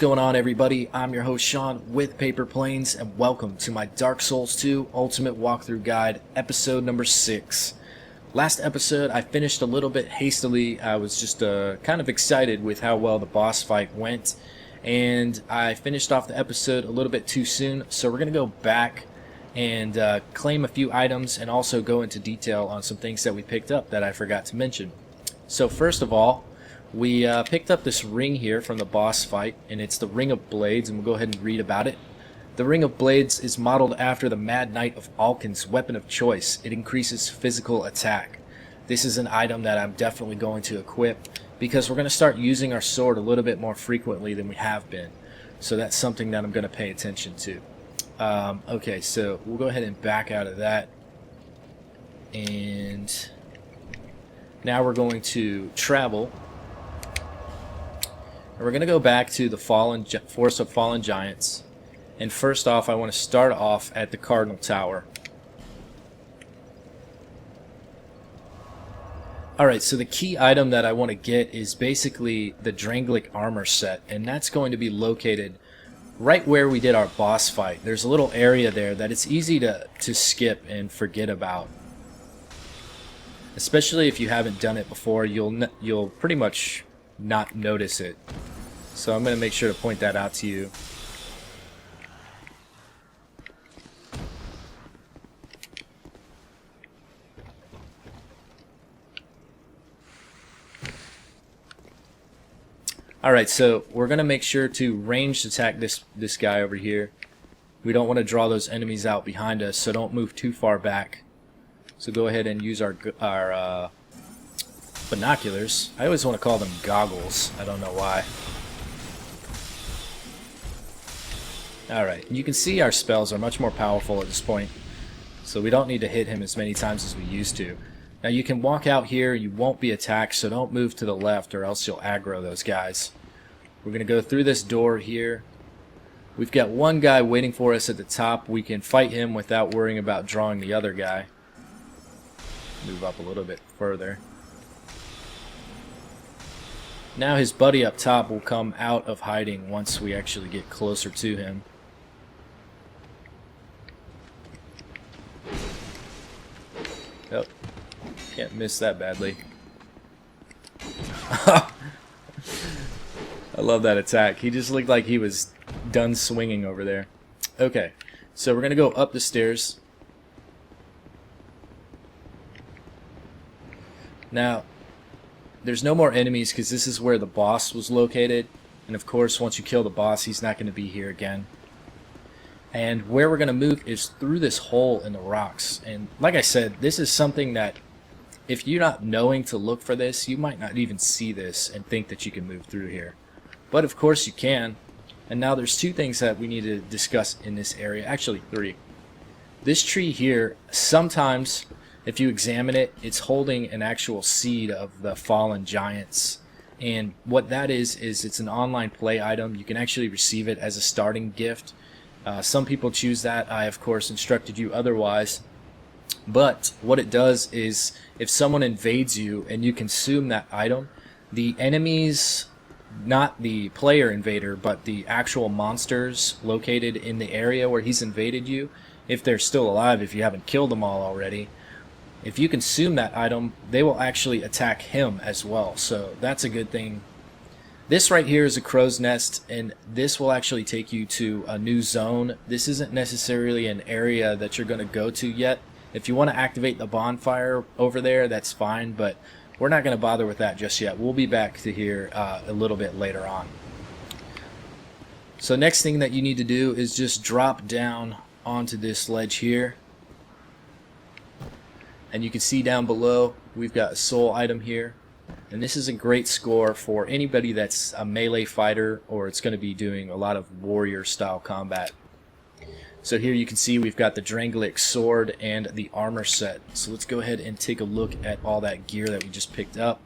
going on, everybody? I'm your host Sean with Paper Planes, and welcome to my Dark Souls 2 Ultimate Walkthrough Guide, episode number 6. Last episode I finished a little bit hastily. I was just kind of excited with how well the boss fight went, and I finished off the episode a little bit too soon, so we're going to go back and claim a few items and also go into detail on some things that we picked up that I forgot to mention. So first of all, we picked up this ring here from the boss fight, and it's the Ring of Blades, and we'll go ahead and read about it. The Ring of Blades is modeled after the Mad Knight of Alkin's weapon of choice. It increases physical attack. This is an item that I'm definitely going to equip because we're going to start using our sword a little bit more frequently than we have been. So that's something that I'm going to pay attention to. Okay, so we'll go ahead and back out of that. And now we're going to travel. We're going to go back to the Forest of Fallen Giants, and first off I want to start off at the Cardinal Tower. Alright, so the key item that I want to get is basically the Dragonslayer armor set, and that's going to be located right where we did our boss fight. There's a little area there that it's easy to skip and forget about. Especially if you haven't done it before, you'll pretty much not notice it. So I'm going to make sure to point that out to you. Alright, so we're going to make sure to ranged attack this guy over here. We don't want to draw those enemies out behind us, so don't move too far back. So go ahead and use our binoculars. I always want to call them goggles. I don't know why. Alright, you can see our spells are much more powerful at this point, so we don't need to hit him as many times as we used to. Now you can walk out here, you won't be attacked, so don't move to the left or else you'll aggro those guys. We're going to go through this door here. We've got one guy waiting for us at the top. We can fight him without worrying about drawing the other guy. Move up a little bit further. Now his buddy up top will come out of hiding once we actually get closer to him. Oh, can't miss that badly. I love that attack. He just looked like he was done swinging over there. Okay, so we're going to go up the stairs. Now, there's no more enemies because this is where the boss was located. And of course, once you kill the boss, he's not going to be here again. And where we're going to move is through this hole in the rocks. And like I said, this is something that if you're not knowing to look for this, you might not even see this and think that you can move through here. But of course you can. And now there's two things that we need to discuss in this area. Actually, three. This tree here, sometimes if you examine it, it's holding an actual seed of the fallen giants. And what that is it's an online play item. You can actually receive it as a starting gift. Some people choose that. I, of course, instructed you otherwise. But what it does is if someone invades you and you consume that item, the enemies, not the player invader, but the actual monsters located in the area where he's invaded you, if they're still alive, if you haven't killed them all already, if you consume that item, they will actually attack him as well. So that's a good thing. This right here is a crow's nest, and this will actually take you to a new zone. This isn't necessarily an area that you're going to go to yet. If you want to activate the bonfire over there, that's fine, but we're not going to bother with that just yet. We'll be back to here a little bit later on. So next thing that you need to do is just drop down onto this ledge here. And you can see down below, we've got a soul item here. And this is a great score for anybody that's a melee fighter or it's going to be doing a lot of warrior style combat. So here you can see we've got the Dragonslayer sword and the armor set. So let's go ahead and take a look at all that gear that we just picked up.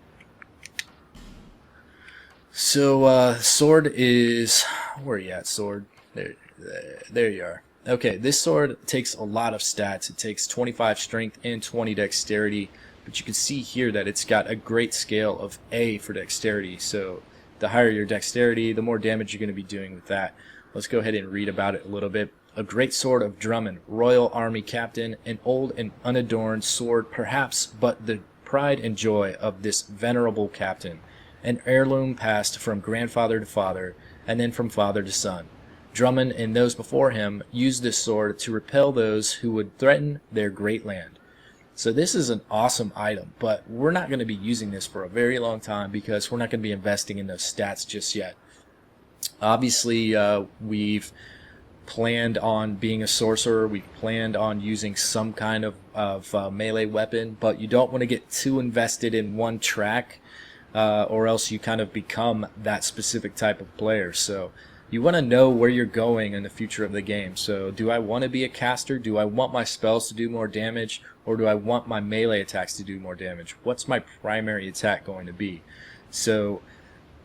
So sword is, where are you at, sword? There you are. Okay, this sword takes a lot of stats. It takes 25 strength and 20 dexterity. But you can see here that it's got a great scale of A for dexterity. So The higher your dexterity, the more damage you're going to be doing with that. Let's go ahead and read about it a little bit. A great sword of Drummond, royal army captain, an old and unadorned sword perhaps, but the pride and joy of this venerable captain, an heirloom passed from grandfather to father, and then from father to son. Drummond and those before him used this sword to repel those who would threaten their great land. So this is an awesome item, but we're not going to be using this for a very long time because we're not going to be investing in those stats just yet. Obviously, we've planned on being a sorcerer. We've planned on using some kind of melee weapon, but you don't want to get too invested in one track, or else you kind of become that specific type of player. So you want to know where you're going in the future of the game. So do I want to be a caster? Do I want my spells to do more damage? Or do I want my melee attacks to do more damage? What's my primary attack going to be? So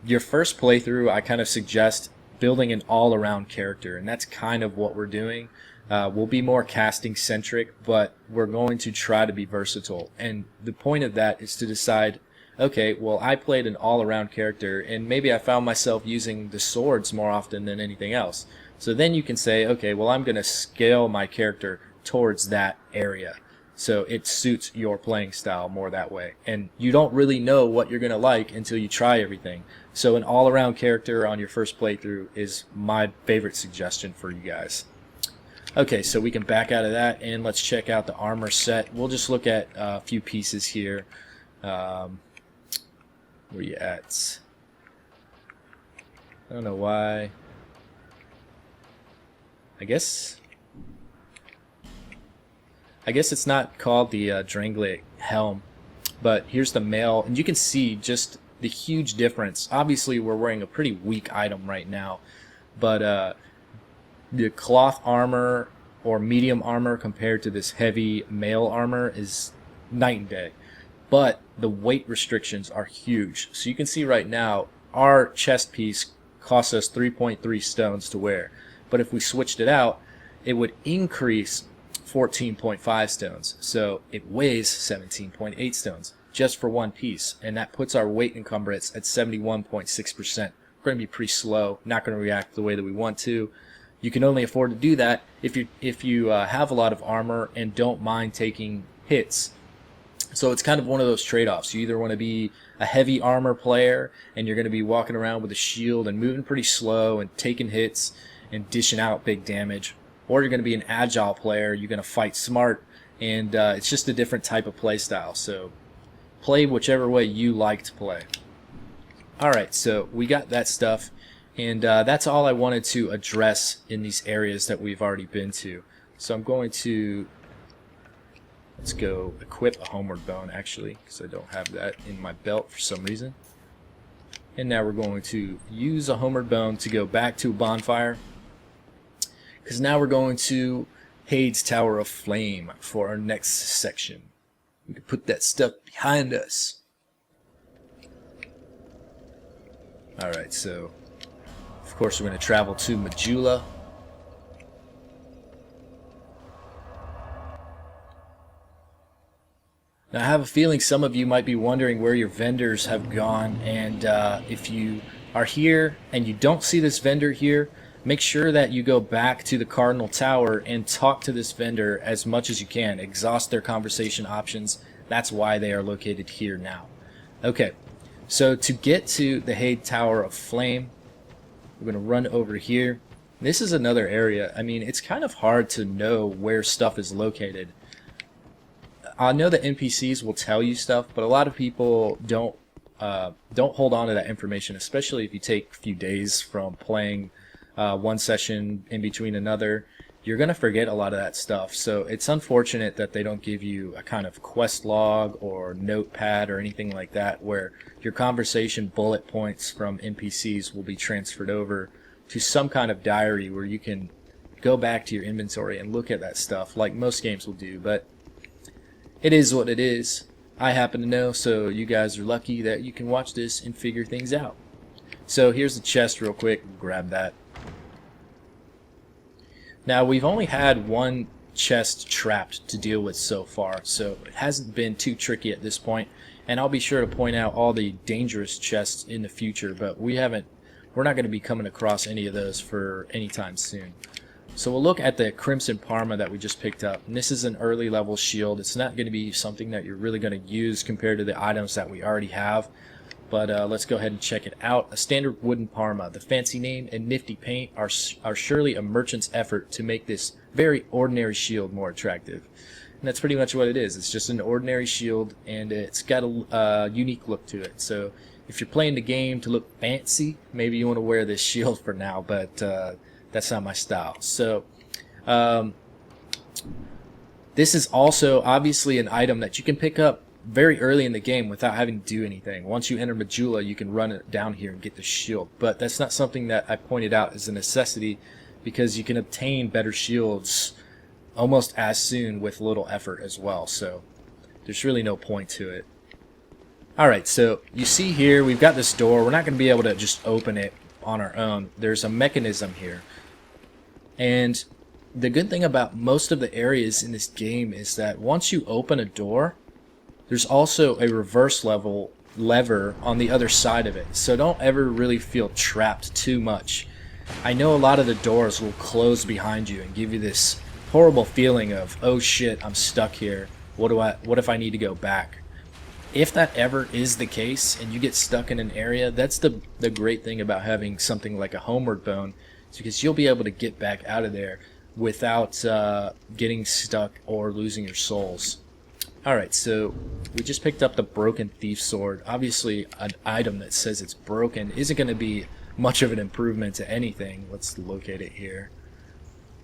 your first playthrough, I kind of suggest building an all-around character, and that's kind of what we're doing. We'll be more casting centric, but we're going to try to be versatile. And the point of that is to decide, okay, well, I played an all-around character, and maybe I found myself using the swords more often than anything else. So then you can say, okay, well, I'm going to scale my character towards that area. So it suits your playing style more that way. And you don't really know what you're going to like until you try everything. So an all-around character on your first playthrough is my favorite suggestion for you guys. Okay, so we can back out of that and let's check out the armor set. We'll just look at a few pieces here. Where you at? I don't know why. I guess it's not called the Dragonslayer helm, but here's the mail, and you can see just the huge difference. Obviously, we're wearing a pretty weak item right now, but the cloth armor or medium armor compared to this heavy mail armor is night and day. But the weight restrictions are huge. So you can see right now, our chest piece costs us 3.3 stones to wear. But if we switched it out, it would increase 14.5 stones. So it weighs 17.8 stones just for one piece. And that puts our weight encumbrance at 71.6%. We're going to be pretty slow, not going to react the way that we want to. You can only afford to do that if you have a lot of armor and don't mind taking hits. So it's kind of one of those trade-offs. You either want to be a heavy armor player and you're going to be walking around with a shield and moving pretty slow and taking hits and dishing out big damage, or you're going to be an agile player. You're going to fight smart, and it's just a different type of play style. So play whichever way you like to play. Alright, so we got that stuff, and that's all I wanted to address in these areas that we've already been to. So I'm going to... let's go equip a homeward bone, actually, because I don't have that in my belt for some reason. And now we're going to use a homeward bone to go back to a bonfire, because now we're going to Heide's Tower of Flame for our next section. We can put that stuff behind us. Alright, so of course we're going to travel to Majula. Now I have a feeling some of you might be wondering where your vendors have gone, and if you are here and you don't see this vendor here, make sure that you go back to the Cardinal Tower and talk to this vendor as much as you can. Exhaust their conversation options. That's why they are located here now. Okay, so to get to the Heide Tower of Flame, we're going to run over here. This is another area. I mean, it's kind of hard to know where stuff is located. I know that NPCs will tell you stuff, but a lot of people don't hold on to that information, especially if you take a few days from playing one session in between another. You're going to forget a lot of that stuff. So it's unfortunate that they don't give you a kind of quest log or notepad or anything like that where your conversation bullet points from NPCs will be transferred over to some kind of diary where you can go back to your inventory and look at that stuff like most games will do. But it is what it is. I happen to know, so you guys are lucky that you can watch this and figure things out. So here's the chest real quick. Grab that. Now we've only had one chest trapped to deal with so far, so it hasn't been too tricky at this point. And I'll be sure to point out all the dangerous chests in the future, but we're not going to be coming across any of those for any time soon. So we'll look at the Crimson Parma that we just picked up. And this is an early level shield. It's not going to be something that you're really going to use compared to the items that we already have. But let's go ahead and check it out. A standard wooden Parma. The fancy name and nifty paint are surely a merchant's effort to make this very ordinary shield more attractive. And that's pretty much what it is. It's just an ordinary shield, and it's got a unique look to it. So if you're playing the game to look fancy, maybe you want to wear this shield for now, but that's not my style. So this is also obviously an item that you can pick up very early in the game without having to do anything. Once you enter Majula, you can run it down here and get the shield. But that's not something that I pointed out as a necessity, because you can obtain better shields almost as soon with little effort as well. So there's really no point to it. Alright, so you see here we've got this door. We're not going to be able to just open it on our own. There's a mechanism here. And the good thing about most of the areas in this game is that once you open a door, there's also a reverse lever on the other side of it. So don't ever really feel trapped too much. I know a lot of the doors will close behind you and give you this horrible feeling of, oh shit, I'm stuck here. What if I need to go back? If that ever is the case and you get stuck in an area, that's the great thing about having something like a homeward bone, is because you'll be able to get back out of there without getting stuck or losing your souls. Alright, so we just picked up the Broken Thief Sword. Obviously, an item that says it's broken isn't going to be much of an improvement to anything. Let's locate it here.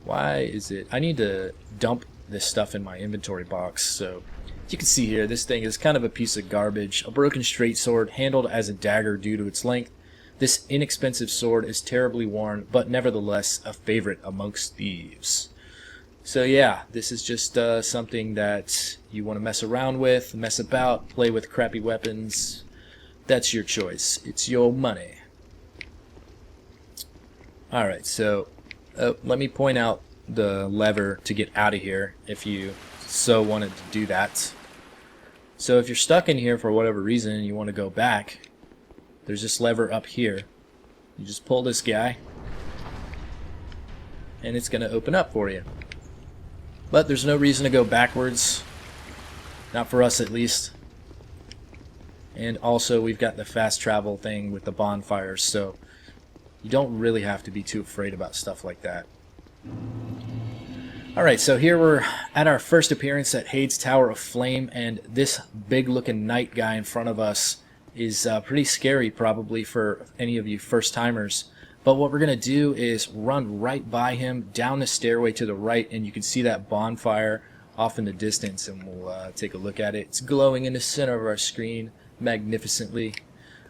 Why is it... I need to dump this stuff in my inventory box. So you can see here, this thing is kind of a piece of garbage. A broken straight sword handled as a dagger due to its length. This inexpensive sword is terribly worn, but nevertheless a favorite amongst thieves. So yeah, this is just something that you want to mess around with, mess about, play with crappy weapons. That's your choice. It's your money. Alright, so let me point out the lever to get out of here if you so wanted to do that. So if you're stuck in here for whatever reason and you want to go back, there's this lever up here. You just pull this guy and it's going to open up for you. But there's no reason to go backwards. Not for us at least. And also we've got the fast travel thing with the bonfires, so you don't really have to be too afraid about stuff like that. Alright, so here we're at our first appearance at Heide's Tower of Flame, and this big looking knight guy in front of us is pretty scary probably for any of you first timers. But what we're going to do is run right by him down the stairway to the right, and you can see that bonfire off in the distance, and we'll take a look at it. It's glowing in the center of our screen magnificently.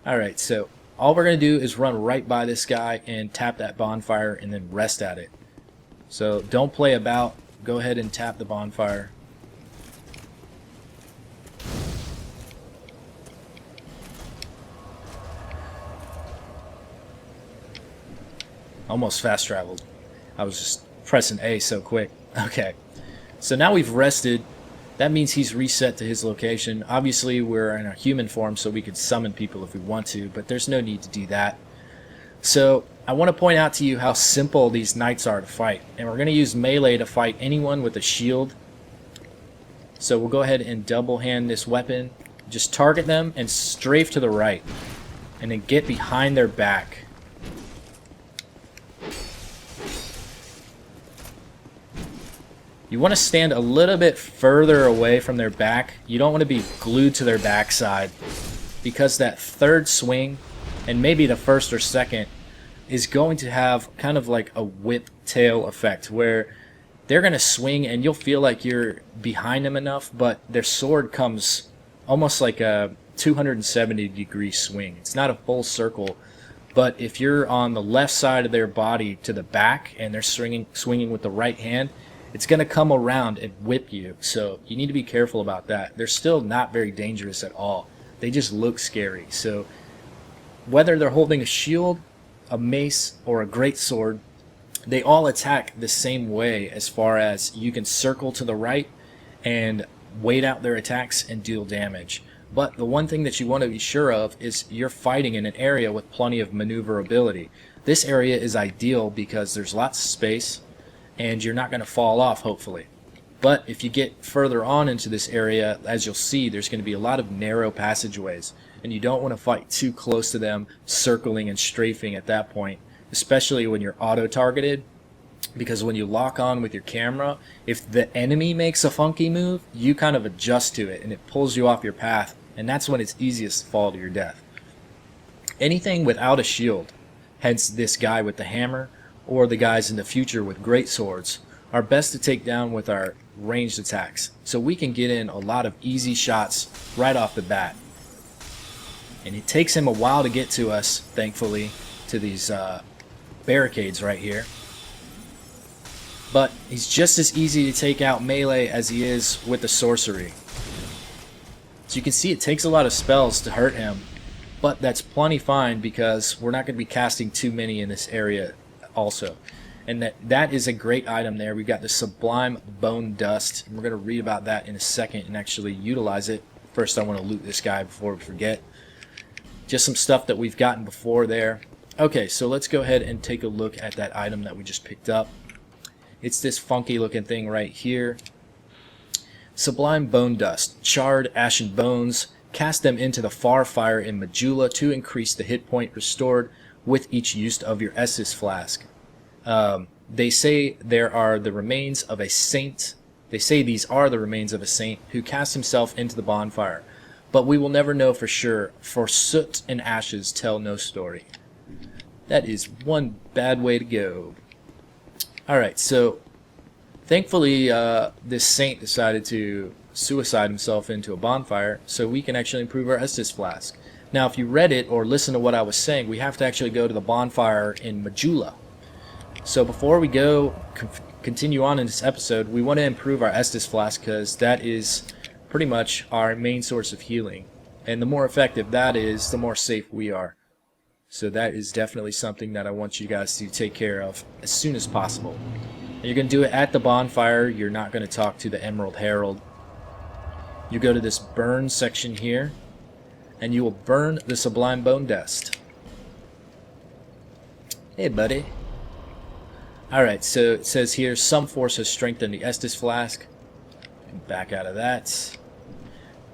Alright, so all we're going to do is run right by this guy and tap that bonfire and then rest at it. So don't play about. Go ahead and tap the bonfire. Almost fast traveled. I was just pressing A so quick. Okay. So now we've rested. That means he's reset to his location. Obviously we're in a human form, so we could summon people if we want to, but there's no need to do that. So I want to point out to you how simple these knights are to fight. And we're going to use melee to fight anyone with a shield. So we'll go ahead and double hand this weapon. Just target them and strafe to the right. And then get behind their back. You want to stand a little bit further away from their back. You don't want to be glued to their backside, because that third swing, and maybe the first or second, is going to have kind of like a whip tail effect, where they're going to swing and you'll feel like you're behind them enough, but their sword comes almost like a 270-degree swing. It's not a full circle, but if you're on the left side of their body to the back and they're swinging with the right hand, it's going to come around and whip you. So you need to be careful about that. They're still not very dangerous at all. They just look scary. So whether they're holding a shield, a mace, or a great sword, they all attack the same way, as far as you can circle to the right and wait out their attacks and deal damage. But the one thing that you want to be sure of is you're fighting in an area with plenty of maneuverability. This area is ideal because there's lots of space and you're not going to fall off, hopefully. But if you get further on into this area, as you'll see, there's going to be a lot of narrow passageways, and you don't want to fight too close to them, circling and strafing at that point, especially when you're auto-targeted, because when you lock on with your camera, if the enemy makes a funky move, you kind of adjust to it, and it pulls you off your path, and that's when it's easiest to fall to your death. Anything without a shield, hence this guy with the hammer, or the guys in the future with great swords, are best to take down with our ranged attacks, so we can get in a lot of easy shots right off the bat. And it takes him a while to get to us, thankfully, to these barricades right here. But he's just as easy to take out melee as he is with the sorcery. So you can see it takes a lot of spells to hurt him, but that's plenty fine because we're not going to be casting too many in this area also. And that is a great item there. We've got the Sublime Bone Dust. And we're going to read about that in a second and actually utilize it. First I want to loot this guy before we forget. Just some stuff that we've gotten before there. Okay, so let's go ahead and take a look at that item that we just picked up. It's this funky looking thing right here. Sublime Bone Dust. Charred ashen bones. Cast them into the far fire in Majula to increase the hit point restored with each use of your Estus flask. They say there are the remains of a saint. They say these are the remains of a saint who cast himself into the bonfire. But we will never know for sure, for soot and ashes tell no story. That is one bad way to go. Alright, so thankfully this saint decided to suicide himself into a bonfire so we can actually improve our Estus flask. Now if you read it or listen to what I was saying, we have to actually go to the bonfire in Majula. So before we go continue on in this episode, we want to improve our Estus flask because that is pretty much our main source of healing. And the more effective that is, the more safe we are. So that is definitely something that I want you guys to take care of as soon as possible. And you're going to do it at the bonfire. You're not going to talk to the Emerald Herald. You go to this burn section here, and you will burn the Sublime Bone Dust. Hey buddy. Alright, so it says here, some force has strengthened the Estus flask. Back out of that.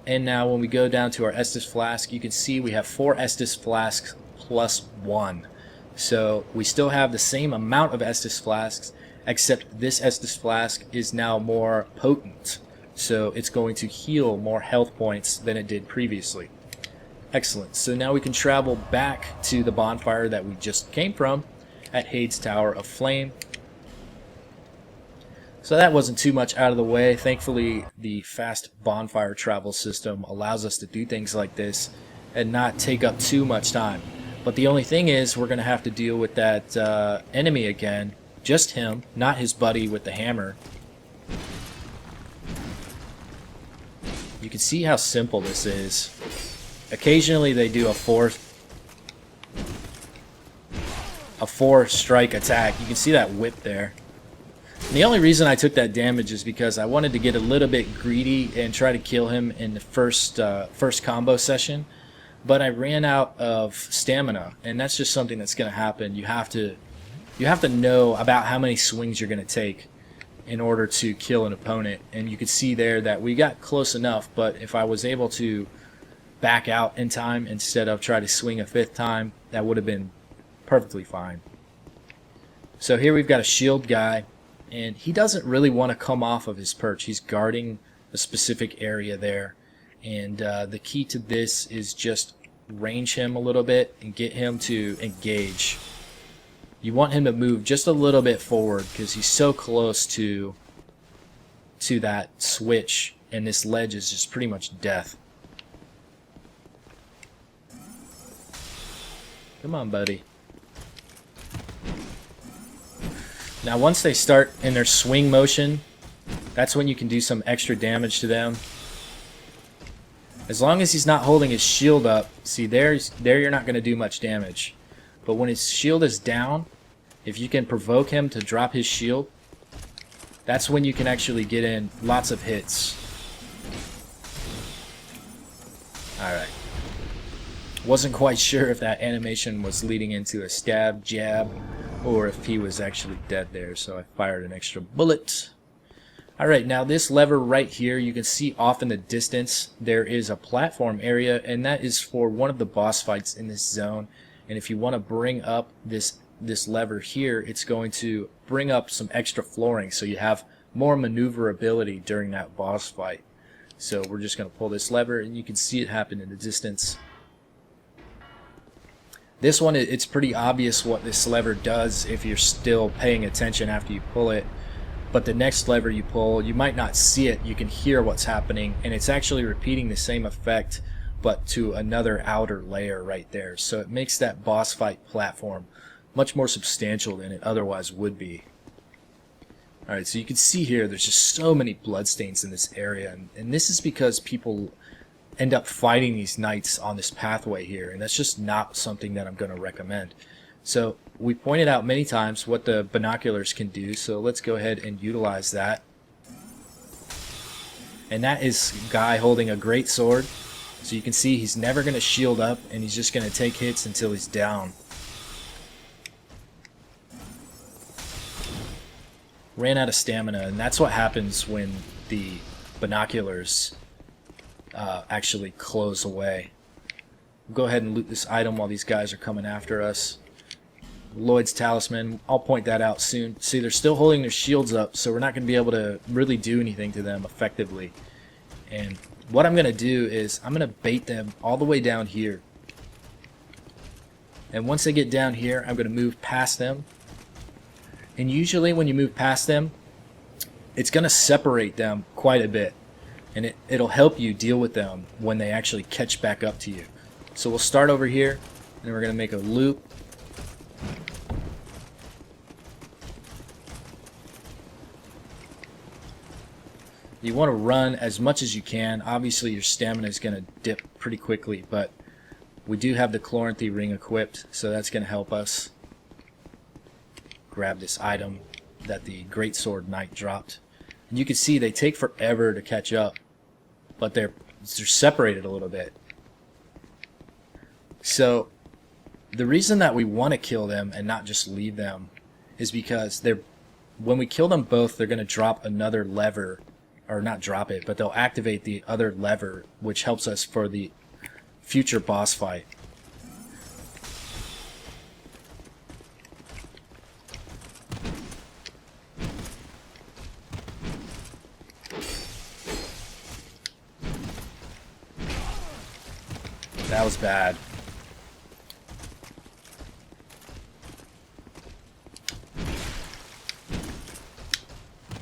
And now when we go down to our Estus flask, you can see we have 4 Estus flasks plus 1. So we still have the same amount of Estus flasks, except this Estus flask is now more potent. So it's going to heal more health points than it did previously. Excellent. So now we can travel back to the bonfire that we just came from at Heide's Tower of Flame. So that wasn't too much out of the way. Thankfully, the fast bonfire travel system allows us to do things like this and not take up too much time. But the only thing is, we're going to have to deal with that enemy again. Just him, not his buddy with the hammer. You can see how simple this is. Occasionally they do a 4-strike attack. You can see that whip there. And the only reason I took that damage is because I wanted to get a little bit greedy and try to kill him in the first combo session, but I ran out of stamina, and that's just something that's going to happen. You have to know about how many swings you're going to take in order to kill an opponent. And you could see there that we got close enough, but if I was able to back out in time instead of try to swing a 5th time, that would have been perfectly fine. So here we've got a shield guy, and he doesn't really want to come off of his perch. He's guarding a specific area there, and the key to this is just range him a little bit and get him to engage. You want him to move just a little bit forward because he's so close to that switch, and this ledge is just pretty much death. Come on, buddy. Now once they start in their swing motion, that's when you can do some extra damage to them. As long as he's not holding his shield up, see there you're not going to do much damage. But when his shield is down, if you can provoke him to drop his shield, that's when you can actually get in lots of hits. Alright. Wasn't quite sure if that animation was leading into a stab, jab, or if he was actually dead there, so I fired an extra bullet. Alright, now this lever right here, you can see off in the distance, there is a platform area, and that is for one of the boss fights in this zone. And if you want to bring up this lever here, it's going to bring up some extra flooring, so you have more maneuverability during that boss fight. So we're just going to pull this lever, and you can see it happen in the distance. This one, it's pretty obvious what this lever does if you're still paying attention after you pull it. But the next lever you pull, you might not see it, you can hear what's happening, and it's actually repeating the same effect, but to another outer layer right there. So it makes that boss fight platform much more substantial than it otherwise would be. Alright, so you can see here there's just so many bloodstains in this area, and this is because people end up fighting these knights on this pathway here, and that's just not something that I'm going to recommend. So we pointed out many times what the binoculars can do, so let's go ahead and utilize that. And that is a guy holding a great sword, so you can see he's never going to shield up, and he's just going to take hits until he's down. Ran out of stamina, and that's what happens when the binoculars actually close away. We'll go ahead and loot this item while these guys are coming after us. Lloyd's Talisman, I'll point that out soon. See, they're still holding their shields up, so we're not going to be able to really do anything to them effectively. And what I'm going to do is I'm going to bait them all the way down here. And once they get down here, I'm going to move past them. And usually when you move past them, it's going to separate them quite a bit. And it'll help you deal with them when they actually catch back up to you. So we'll start over here, and then we're going to make a loop. You want to run as much as you can. Obviously your stamina is going to dip pretty quickly, but we do have the Chloranthy ring equipped, so that's going to help us. Grab this item that the Greatsword Knight dropped. And you can see they take forever to catch up, but they're separated a little bit. So the reason that we want to kill them and not just leave them is because when we kill them both, they're going to drop another lever, or not drop it, but they'll activate the other lever, which helps us for the future boss fight. That was bad.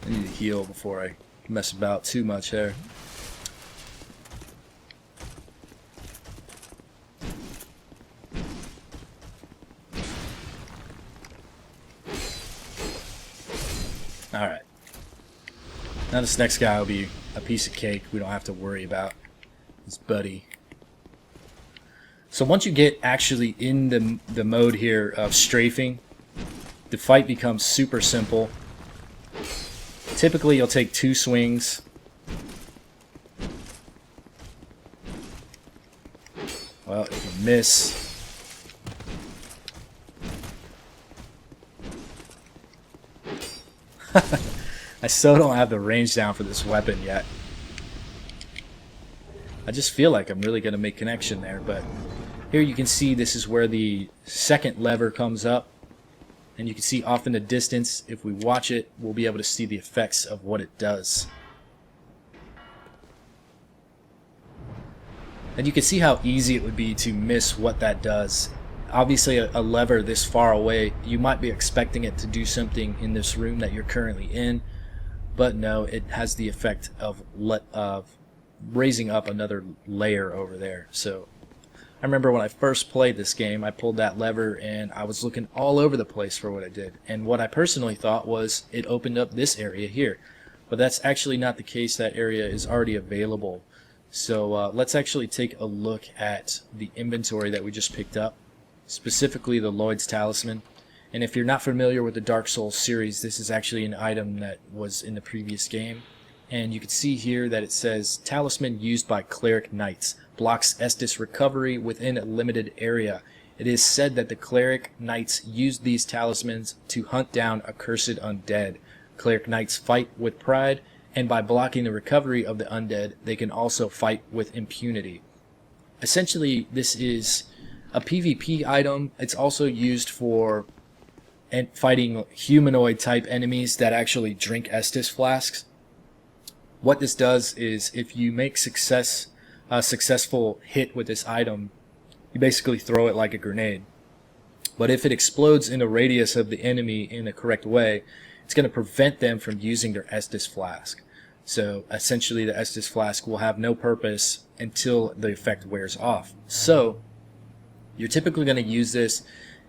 I need to heal before I mess about too much here. Alright. Now this next guy will be a piece of cake we don't have to worry about. His buddy. So once you get actually in the mode here of strafing, the fight becomes super simple. Typically you'll take 2 swings. Well, if you miss, I still don't have the range down for this weapon yet. I just feel like I'm really going to make connection there, but here you can see this is where the second lever comes up, and you can see off in the distance, if we watch it, we'll be able to see the effects of what it does. And you can see how easy it would be to miss what that does. Obviously a lever this far away, you might be expecting it to do something in this room that you're currently in, but no, it has the effect of raising up another layer over there. So I remember when I first played this game, I pulled that lever and I was looking all over the place for what it did. And what I personally thought was it opened up this area here. But that's actually not the case. That area is already available. So let's actually take a look at the inventory that we just picked up, specifically the Lloyd's Talisman. And if you're not familiar with the Dark Souls series, this is actually an item that was in the previous game. And you can see here that it says talisman used by cleric knights, blocks Estus recovery within a limited area. It is said that the cleric knights used these talismans to hunt down accursed undead. Cleric knights fight with pride, and by blocking the recovery of the undead, they can also fight with impunity. Essentially, this is a PvP item. It's also used for fighting humanoid type enemies that actually drink Estus flasks. What this does is if you make a successful hit with this item, you basically throw it like a grenade. But if it explodes in a radius of the enemy in the correct way, it's going to prevent them from using their Estus flask. So essentially the Estus flask will have no purpose until the effect wears off. So you're typically going to use this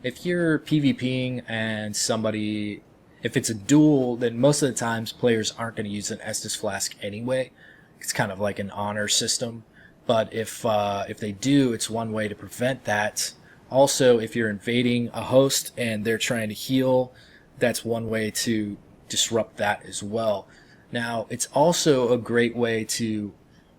if you're PvPing and somebody, if it's a duel, then most of the times players aren't going to use an Estus flask anyway. It's kind of like an honor system. But if they do, it's one way to prevent that. Also, if you're invading a host and they're trying to heal, that's one way to disrupt that as well. Now, it's also a great way to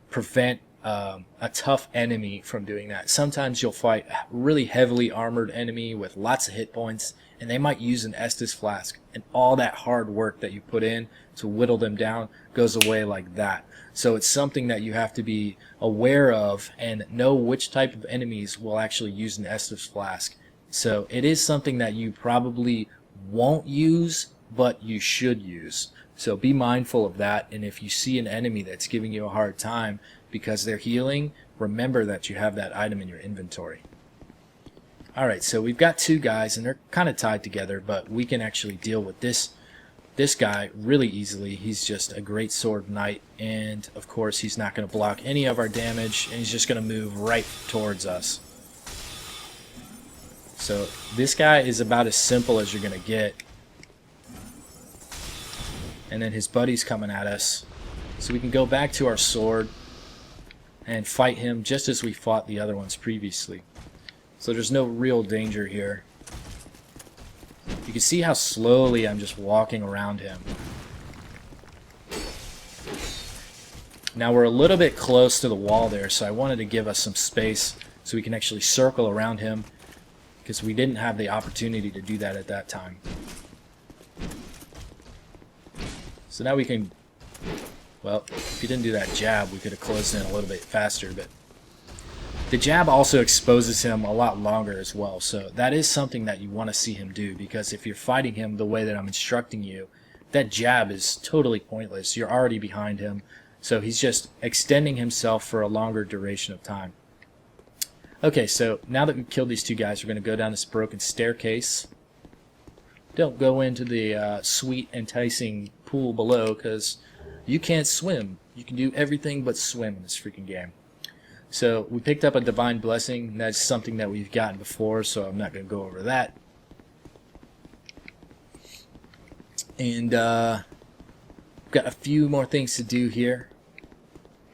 prevent a tough enemy from doing that. Sometimes you'll fight a really heavily armored enemy with lots of hit points, and they might use an Estus flask, and all that hard work that you put in to whittle them down goes away like that. So it's something that you have to be aware of and know which type of enemies will actually use an Estus flask. So it is something that you probably won't use, but you should use. So be mindful of that, and if you see an enemy that's giving you a hard time because they're healing, remember that you have that item in your inventory. Alright, so we've got two guys, and they're kind of tied together, but we can actually deal with this guy really easily. He's just a great sword knight, and of course he's not going to block any of our damage, and he's just going to move right towards us. So this guy is about as simple as you're going to get. And then his buddy's coming at us. So we can go back to our sword and fight him just as we fought the other ones previously. So there's no real danger here. You can see how slowly I'm just walking around him. Now we're a little bit close to the wall there, so I wanted to give us some space so we can actually circle around him, because we didn't have the opportunity to do that at that time. So now we can, well, if you didn't do that jab, we could have closed in a little bit faster, but the jab also exposes him a lot longer as well, so that is something that you want to see him do, because if you're fighting him the way that I'm instructing you, that jab is totally pointless. You're already behind him, so he's just extending himself for a longer duration of time. Okay, so now that we've killed these two guys, we're going to go down this broken staircase. Don't go into the sweet, enticing pool below, because you can't swim. You can do everything but swim in this freaking game. So we picked up a divine blessing. That's something that we've gotten before, so I'm not going to go over that. And got a few more things to do here.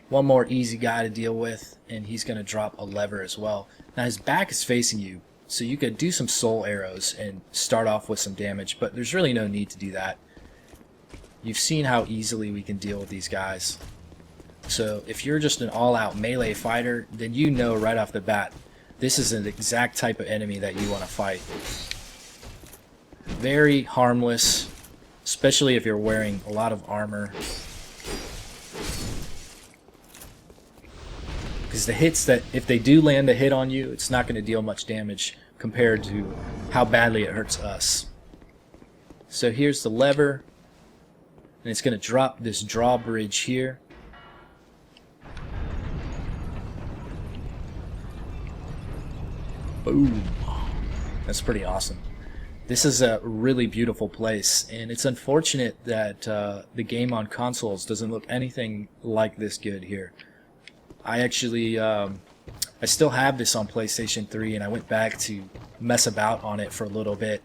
One more easy guy to deal with, and he's going to drop a lever as well. Now his back is facing you, so you could do some soul arrows and start off with some damage, but there's really no need to do that. You've seen how easily we can deal with these guys. So if you're just an all-out melee fighter, then you know right off the bat, this is an exact type of enemy that you want to fight. Very harmless, especially if you're wearing a lot of armor. Because the hits that, if they do land a hit on you, it's not going to deal much damage compared to how badly it hurts us. So here's the lever, and it's going to drop this drawbridge here. Boom. That's pretty awesome. This is a really beautiful place, and it's unfortunate that the game on consoles doesn't look anything like this good here. I actually, I still have this on PlayStation 3, and I went back to mess about on it for a little bit,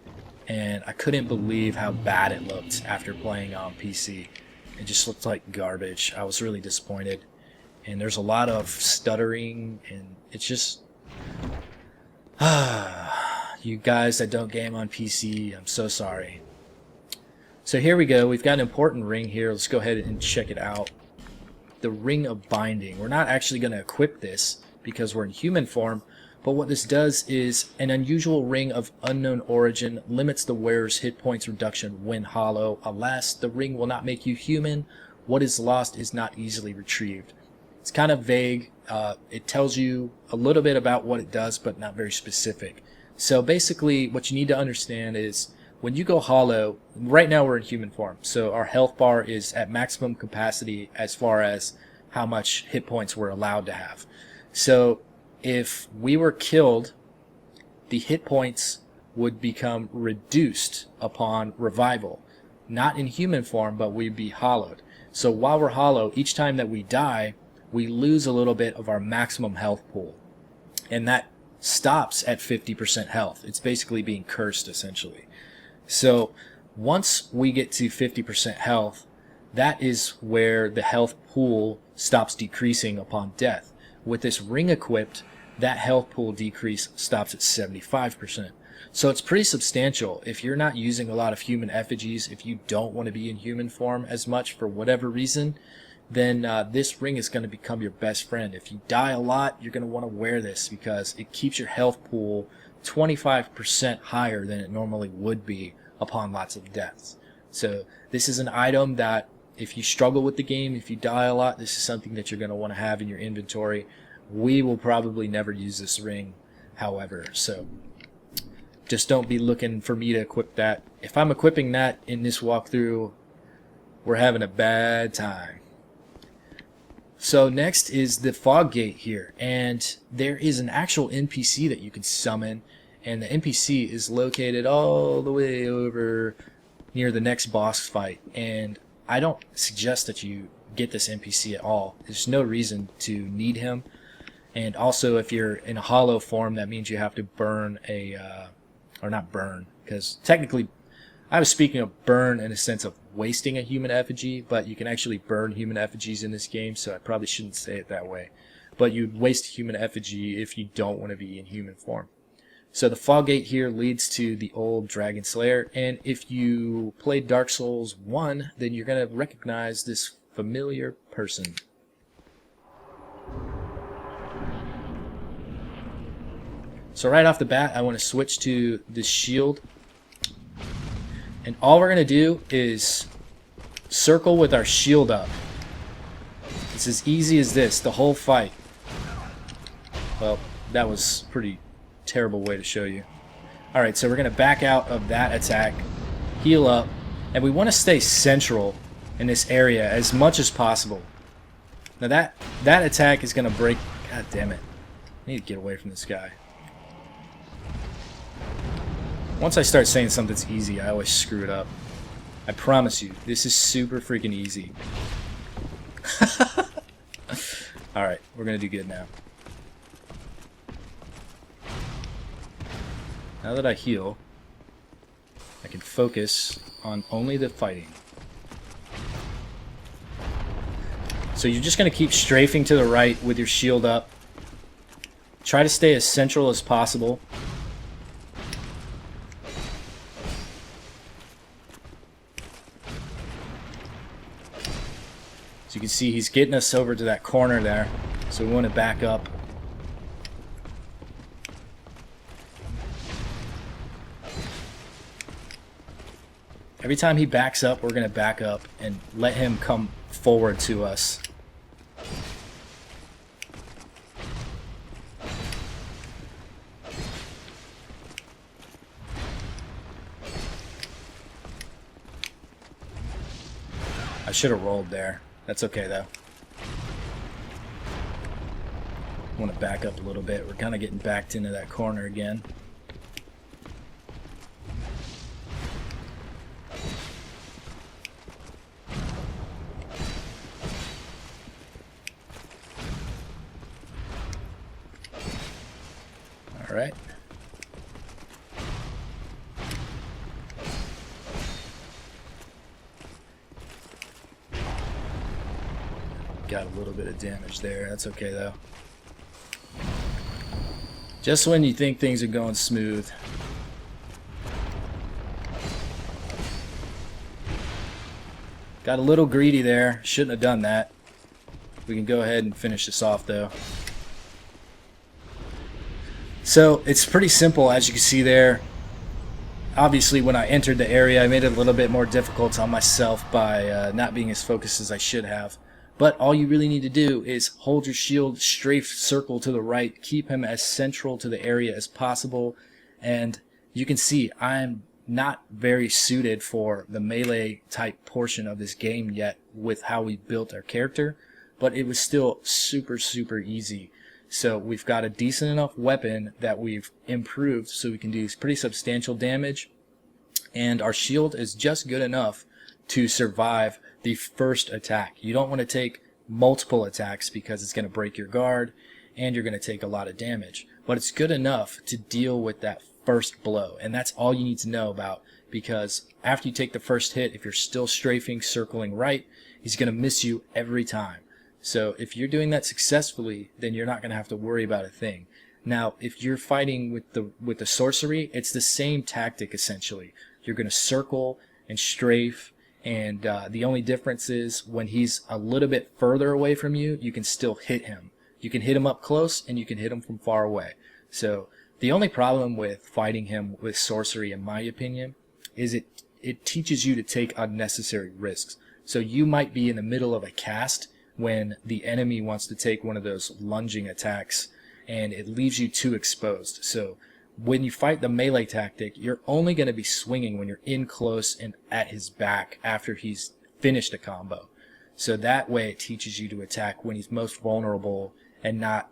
and I couldn't believe how bad it looked after playing on PC. It just looked like garbage. I was really disappointed, and there's a lot of stuttering, and it's just... you guys that don't game on PC, I'm so sorry. So here we go. We've got an important ring here. Let's go ahead and check it out. The Ring of Binding. We're not actually going to equip this because we're in human form, but what this does is an unusual ring of unknown origin, limits the wearer's hit points reduction when hollow. Alas, the ring will not make you human. What is lost is not easily retrieved. It's kind of vague. It tells you a little bit about what it does, but not very specific. So basically, what you need to understand is when you go hollow, right now we're in human form, so our health bar is at maximum capacity as far as how much hit points we're allowed to have. So if we were killed, the hit points would become reduced upon revival. Not in human form, but we'd be hollowed. So while we're hollow, each time that we die, we lose a little bit of our maximum health pool. And that stops at 50% health. It's basically being cursed, essentially. So once we get to 50% health, that is where the health pool stops decreasing upon death. With this ring equipped, that health pool decrease stops at 75%. So it's pretty substantial. If you're not using a lot of human effigies, if you don't want to be in human form as much for whatever reason, then this ring is going to become your best friend. If you die a lot, you're going to want to wear this because it keeps your health pool 25% higher than it normally would be upon lots of deaths. So this is an item that if you struggle with the game, if you die a lot, this is something that you're going to want to have in your inventory. We will probably never use this ring, however, so just don't be looking for me to equip that. If I'm equipping that in this walkthrough, we're having a bad time. So next is the Fog Gate here, and there is an actual NPC that you can summon, and the NPC is located all the way over near the next boss fight, and I don't suggest that you get this NPC at all. There's no reason to need him, and also if you're in a hollow form, that means you have to burn a, or not burn, because technically I was speaking of burn in a sense of wasting a human effigy, but you can actually burn human effigies in this game, so I probably shouldn't say it that way. But you'd waste a human effigy if you don't want to be in human form. So the Fog Gate here leads to the old Dragonslayer, and if you played Dark Souls 1, then you're going to recognize this familiar person. So right off the bat, I want to switch to this shield. And all we're going to do is circle with our shield up. It's as easy as this, the whole fight. Well, that was a pretty terrible way to show you. Alright, so we're going to back out of that attack, heal up, and we want to stay central in this area as much as possible. Now that attack is going to break... God damn it. I need to get away from this guy. Once I start saying something's easy, I always screw it up. I promise you, this is super freaking easy. Alright, we're going to do good now. Now that I heal, I can focus on only the fighting. So you're just going to keep strafing to the right with your shield up. Try to stay as central as possible. So you can see he's getting us over to that corner there, so we want to back up. Every time he backs up, we're going to back up and let him come forward to us. I should have rolled there. That's okay though. I want to back up a little bit. We're kind of getting backed into that corner again. All right. Got a little bit of damage there. That's okay though. Just when you think things are going smooth. Got a little greedy there. Shouldn't have done that. We can go ahead and finish this off though. So it's pretty simple, as you can see there. Obviously when I entered the area I made it a little bit more difficult on myself by not being as focused as I should have. But all you really need to do is hold your shield, strafe circle to the right, keep him as central to the area as possible, and you can see I'm not very suited for the melee type portion of this game yet with how we built our character, but it was still super easy. So we've got a decent enough weapon that we've improved so we can do pretty substantial damage, and our shield is just good enough to survive the first attack. You don't want to take multiple attacks because it's going to break your guard and you're going to take a lot of damage, but it's good enough to deal with that first blow, and that's all you need to know about, because after you take the first hit, if you're still strafing, circling right, he's going to miss you every time. So if you're doing that successfully, then you're not going to have to worry about a thing. Now, if you're fighting with the sorcery, it's the same tactic essentially. You're going to circle and strafe, and the only difference is when he's a little bit further away from you, you can still hit him. You can hit him up close, and you can hit him from far away. So the only problem with fighting him with sorcery, in my opinion, is it teaches you to take unnecessary risks. So you might be in the middle of a cast when the enemy wants to take one of those lunging attacks, and it leaves you too exposed. So when you fight the melee tactic, you're only going to be swinging when you're in close and at his back after he's finished a combo. So that way it teaches you to attack when he's most vulnerable and not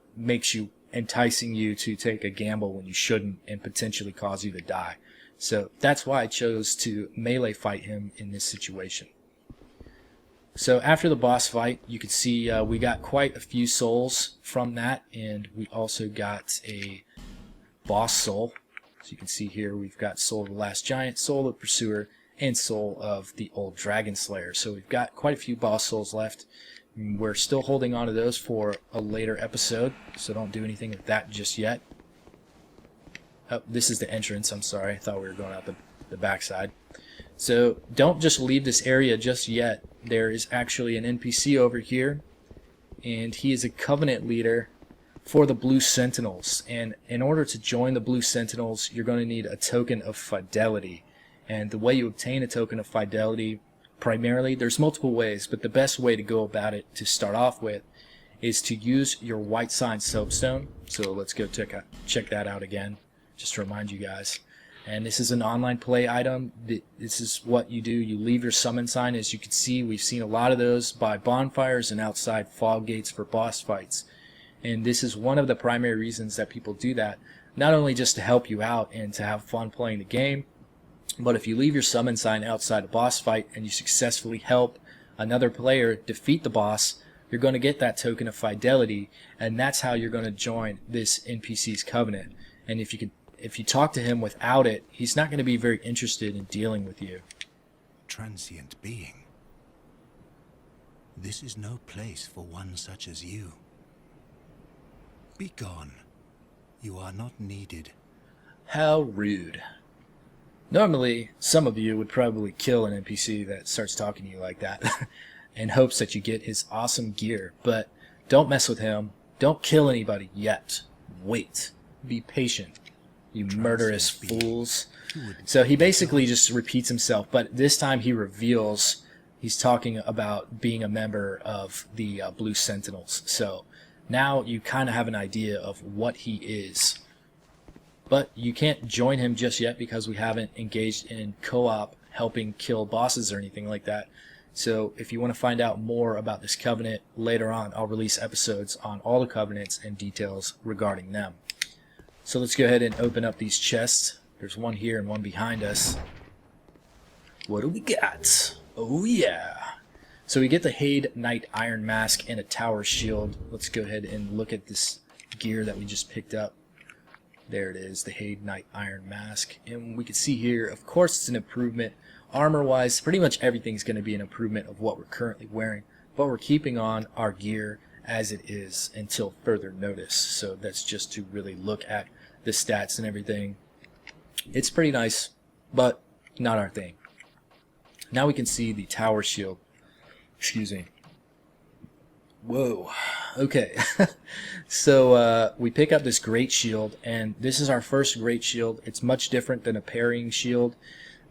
enticing you to take a gamble when you shouldn't and potentially cause you to die. So that's why I chose to melee fight him in this situation. So after the boss fight, you can see we got quite a few souls from that, and we also got a boss soul. So you can see here we've got Soul of the Last Giant, Soul of the Pursuer, and Soul of the Old Dragonslayer. So we've got quite a few boss souls left. We're still holding on to those for a later episode, so don't do anything with that just yet. Oh, this is the entrance, I'm sorry. I thought we were going out the backside. So don't just leave this area just yet. There is actually an NPC over here, and he is a Covenant leader for the Blue Sentinels. And in order to join the Blue Sentinels, you're going to need a token of fidelity. And the way you obtain a token of fidelity, primarily, there's multiple ways, but the best way to go about it to start off with is to use your White Sign Soapstone. So let's go check that out again, just to remind you guys. And this is an online play item. This is what you do. You leave your summon sign. As you can see, we've seen a lot of those by bonfires and outside fog gates for boss fights. And this is one of the primary reasons that people do that. Not only just to help you out and to have fun playing the game, but if you leave your summon sign outside a boss fight and you successfully help another player defeat the boss, you're going to get that token of fidelity, and that's how you're going to join this NPC's covenant. And if you talk to him without it, he's not going to be very interested in dealing with you. Transient being. This is no place for one such as you. Be gone. You are not needed. How rude. Normally, some of you would probably kill an NPC that starts talking to you like that in hopes that you get his awesome gear, but don't mess with him. Don't kill anybody yet. Wait. Be patient. You murderous fools. So he basically just repeats himself, but this time he reveals he's talking about being a member of the Blue Sentinels. So now you kind of have an idea of what he is. But you can't join him just yet because we haven't engaged in co-op helping kill bosses or anything like that. So if you want to find out more about this covenant, later on I'll release episodes on all the covenants and details regarding them. So let's go ahead and open up these chests. There's one here and one behind us. What do we got? Oh yeah. So we get the Heide Knight Iron Mask and a Tower Shield. Let's go ahead and look at this gear that we just picked up. There it is, the Heide Knight Iron Mask. And we can see here, of course it's an improvement. Armor-wise, pretty much everything's going to be an improvement of what we're currently wearing. But we're keeping on our gear as it is until further notice. So that's just to really look at the stats and everything. It's pretty nice, but not our thing. Now we can see the Tower Shield. Excuse me. Whoa. Okay. So we pick up this great shield, and this is our first great shield. It's much different than a parrying shield.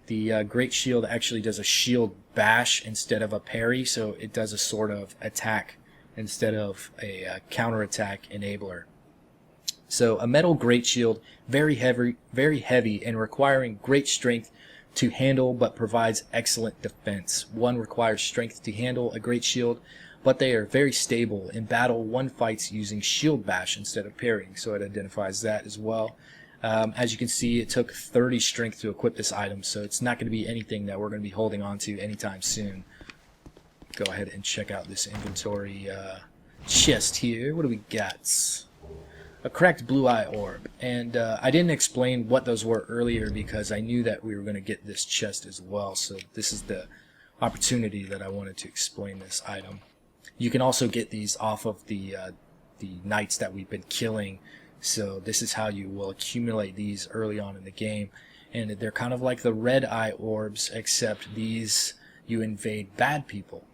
The great shield actually does a shield bash instead of a parry, so it does a sort of attack instead of a counterattack enabler. So a metal great shield, very heavy and requiring great strength to handle, but provides excellent defense. One requires strength to handle a great shield, but they are very stable. In battle, one fights using shield bash instead of parrying, so it identifies that as well. As you can see, it took 30 strength to equip this item, so it's not going to be anything that we're going to be holding on to anytime soon. Go ahead and check out this inventory chest here. What do we got? A cracked blue eye orb, and I didn't explain what those were earlier because I knew that we were going to get this chest as well, so this is the opportunity that I wanted to explain this item. You can also get these off of the knights that we've been killing, so this is how you will accumulate these early on in the game, and they're kind of like the red eye orbs, except these you invade bad people.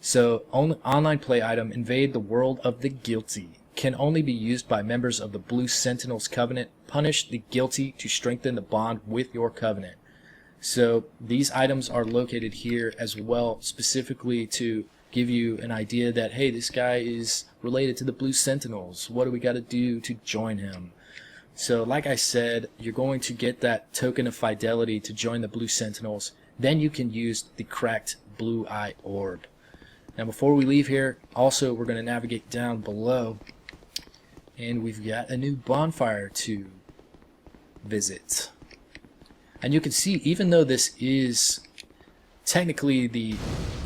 So online play item, invade the world of the guilty. Can only be used by members of the Blue Sentinels Covenant. Punish the guilty to strengthen the bond with your covenant. So these items are located here as well, specifically to give you an idea that, hey, this guy is related to the Blue Sentinels. What do we got to do to join him? So like I said, you're going to get that token of fidelity to join the Blue Sentinels. Then you can use the cracked blue eye orb. Now before we leave here, also we're going to navigate down below, and we've got a new bonfire to visit. And you can see, even though this is technically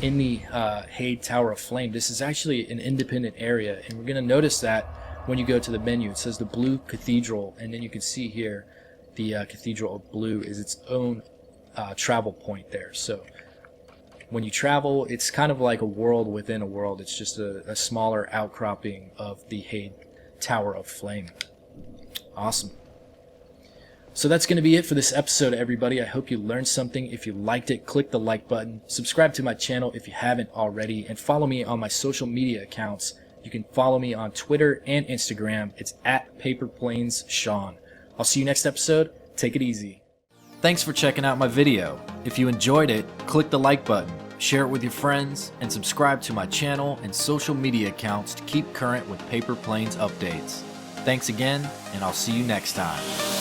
in the Heide Tower of Flame, this is actually an independent area, and we're going to notice that when you go to the menu. It says the Blue Cathedral, and then you can see here the Cathedral of Blue is its own travel point there. So when you travel, it's kind of like a world within a world. It's just a smaller outcropping of the Heide Tower of Flame. Awesome. So that's going to be it for this episode, everybody. I hope you learned something. If you liked it, click the like button. Subscribe to my channel if you haven't already, and follow me on my social media accounts. You can follow me on Twitter and Instagram. It's at PaperPlanesSean. I'll see you next episode. Take it easy. Thanks for checking out my video. If you enjoyed it, click the like button, share it with your friends, and subscribe to my channel and social media accounts to keep current with Paper Planes updates. Thanks again, and I'll see you next time.